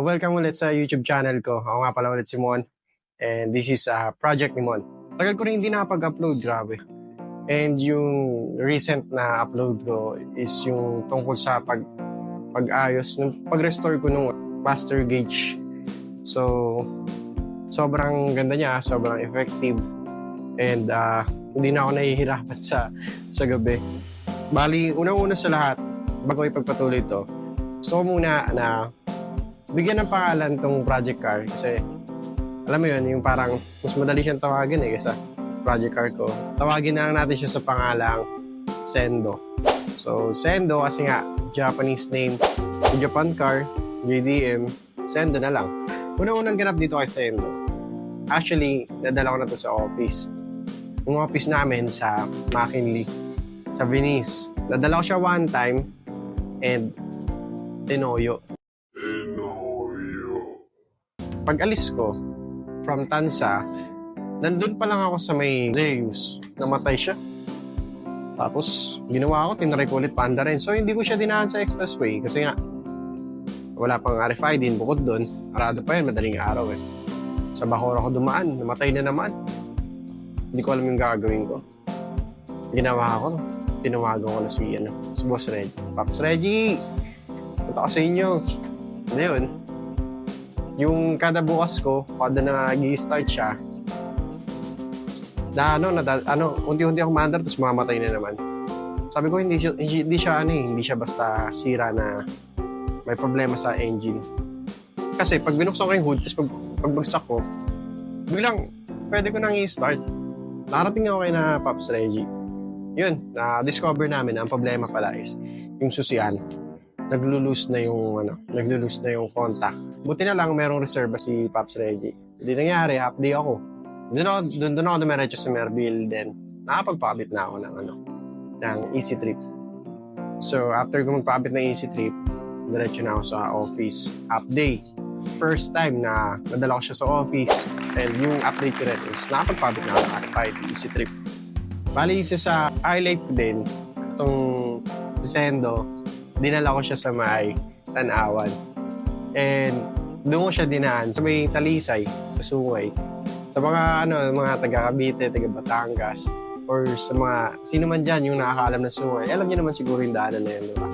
Welcome ulit sa YouTube channel ko. Ako nga pala ulit si Mon. And this is Project ni Mon. Tagal ko rin hindi nakapag-upload, grabe. And yung recent na upload ko is yung tungkol sa pag-ayos, pag-restore ko nung master gauge. So, sobrang ganda niya, sobrang effective. And hindi na ako nahihirapan sa gabi. Bali, unang-una sa lahat, bago ipagpatuloy ito, gusto ko muna na bigyan ng pangalan tong project car kasi alam mo yun, yung parang mas madali siyang tawagin kaysa project car ko. Tawagin na lang natin siya sa pangalang Sendo. So, Sendo kasi nga, Japanese name, Japan car, JDM, Sendo na lang. Unang-unang ganap dito kay Sendo. Actually, nadala ko na to sa office. Yung office namin sa McKinley, sa Venice. Nadala ko siya one time and tinoyo. Pag alis ko from Tansa, nandun pa lang ako sa may Zeus. Namatay siya. Tapos, ginawa ko, tinry ko ulit paanda rin. So, hindi ko siya dinaan sa expressway kasi nga, wala pang RFID din. Bukod doon, arado pa yun, madaling araw eh. Sa Bacoor ako dumaan, namatay na naman. Hindi ko alam yung gagawin ko. Ginawa ko, tinawagan ko na si Boss Reggie. Pops Reggie! Punta ko sa inyo. Ano yun? Yung kada bukas ko, kada nag-i-start siya, unti-unti ako maandar, tapos mamamatay na naman. Sabi ko, hindi siya basta sira na may problema sa engine. Kasi pag binuksan ko yung hood, tapos pagbagsak ko, biglang pwede ko nang i-start. Narating ako kay na Pops Reggie. Yun, na-discover namin na ang problema pala is yung susian. Naglulus na yung contact. Buti na lang merong reserva si Pops Reggie. Hindi nangyari, half day ako. Doon ako dumiretso sa Merville, then nakapagpakabit na ako ng Easy Trip. So, after ko magpakabit ng Easy Trip, diretso na ako sa office. Half day. First time na nadala ko siya sa office, and yung update ko rin is nakapagpakabit na ako ng Easy Trip. Bali, isa sa highlight ko din, itong Sendo, dinala ko siya sa may Tanawan. And doon ko siya dinaan sa may Talisay, sa Sungay. Sa mga taga Cavite, taga Batangas, or sa mga sino man dyan yung nakakaalam ng Sungay, alam niyo naman siguro yung daanan na yun, di ba?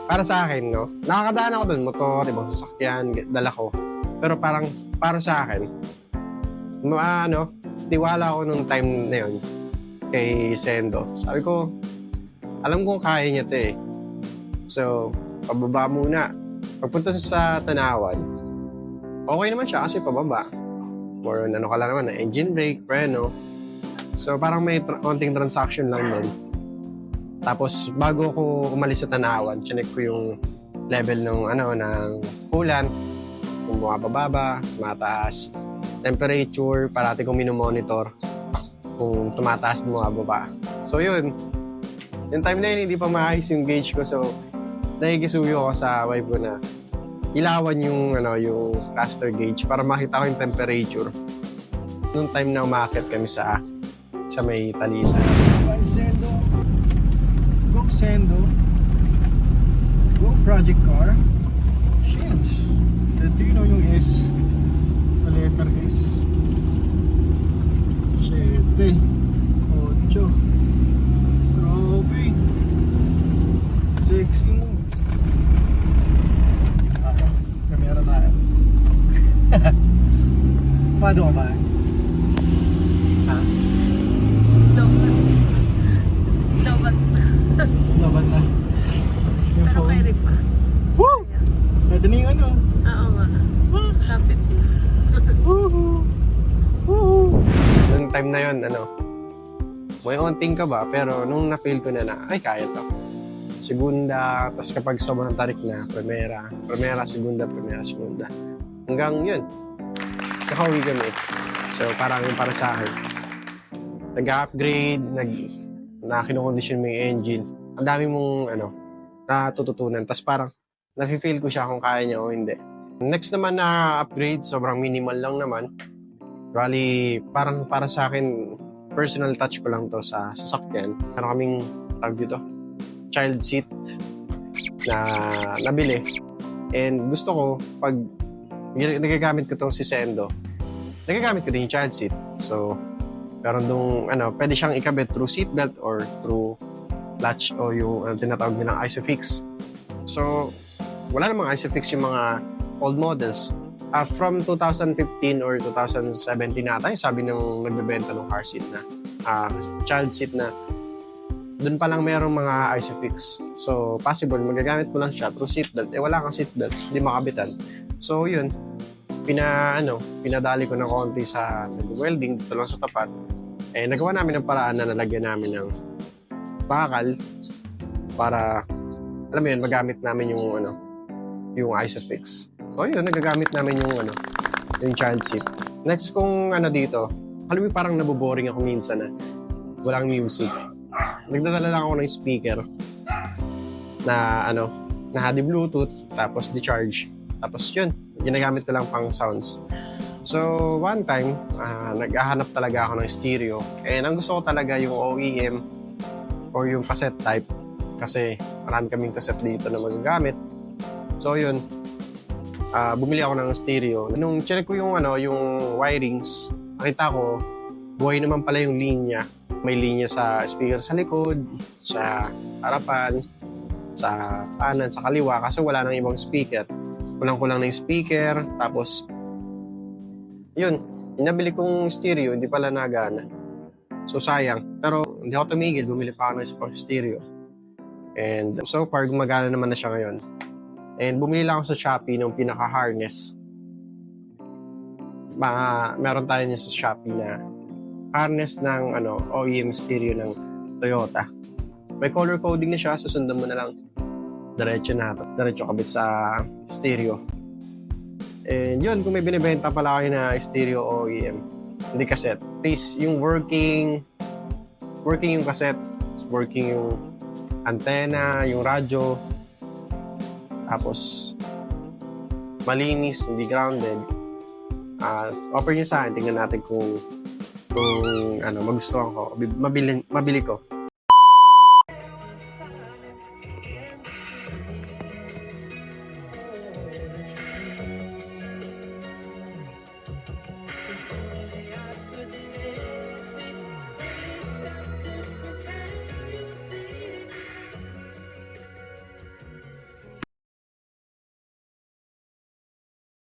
Para sa akin, nakakadaan ako doon, motor, ibang sasakyan, dala ko. Pero parang, para sa akin, tiwala ako nung time na yun kay Sendo. Sabi ko, alam kong kaya niya ito eh. So, pababa muna. Pagpunta sa Tanawan, okay naman siya kasi pababa. Or ka lang naman, engine brake, preno. So, parang may konting transaction lang nun. Tapos, bago ko umalis sa Tanawan, chinek ko yung level ng coolant, kung bumababa, mataas, temperature, parati kong minomonitor kung tumataas, bumababa. So, yun. Yung time na yun, hindi pa maayos yung gauge ko. So, nakikisuyo ako sa wife ko na ilawan yung caster gauge para makita ko yung temperature. Noong time na umakit kami sa may Talisay. Sendo. Go Sendo. Go Project Car. Shit. Ito yung S. The letter S. 7. 8. Grabe. Sexy moves. Ako, kamera tayo. Pado ka ba? Ha? Lobat na. Yung Pero phone. pwede pa. Woo! Ito na yung Oo nga. Kapit na. Woohoo! Woohoo! Noong time na yun, may onting ka ba? Pero nung na-feel ko na ay, kaya to. Segunda, tapos kapag sobrang tarik na, primera, segunda. Hanggang yun, nakauwi kami. So, parang yung para sa akin, nag-upgrade, kinukondisyon mo yung engine. Ang dami mong, natututunan. Tapos parang, nafe-feel ko siya kung kaya niya o hindi. Next naman na upgrade, sobrang minimal lang naman. Bali, parang para sa akin, personal touch ko lang to sa sasakyan. Meron kaming, child seat na nabili. And gusto ko, pag nagagamit ko tong si Sendo, nagagamit ko din yung child seat. So, meron dong, pwede siyang ikabit through seatbelt or through latch o yung tinatawag nilang ISOFIX. So, wala namang ISOFIX yung mga old models. From 2015 or 2017 nata, sabi nung nagbebenta ng car seat na, child seat na, doon pa lang merong mga ISOFIX. So, possible, magagamit mo lang siya through seatbelt. Wala kang seatbelt, hindi makabitan. So, yun, pinadali ko ng konti sa welding dito lang sa tapat. Nagawa namin ng paraan na nalagyan namin ng bakal para, alam mo yun, magamit namin yung ISOFIX. So, yun, nagagamit namin yung child seat. Next kong dito, alam mo parang naboboring ako minsan na walang music. Nagdadala lang ako ng speaker na di Bluetooth, tapos di charge. Tapos yun, ginagamit ko lang pang sounds. So, one time, naghahanap talaga ako ng stereo. And ang gusto ko talaga yung OEM or yung cassette type. Kasi marami kaming cassette dito na magagamit. So, yun, bumili ako ng stereo. Nung check ko yung wirings, nakita ko, buhay naman pala yung linya. May linya sa speaker sa likod, sa harapan, sa kanan, sa kaliwa. Kasi wala nang ibang speaker. Kulang-kulang na yung speaker. Tapos, yun, inabili kong stereo, hindi pala nagana. So, sayang. Pero, hindi ako tumigil. Bumili pa ako ng stereo. And so far, gumagana naman na siya ngayon. And bumili lang ako sa Shopee ng pinaka-harness. Meron tayo niya sa Shopee na harness ng OEM stereo ng Toyota. May color coding na siya, susundan mo na lang. Diretso kabit sa stereo. And yun, kung may binibenta pala kayo na stereo OEM, hindi cassette. Please, yung working yung cassette, working yung antenna, yung radyo, tapos malinis, hindi grounded. Offer nyo sa akin, tingnan natin kung magustuhan ko, mabili ko.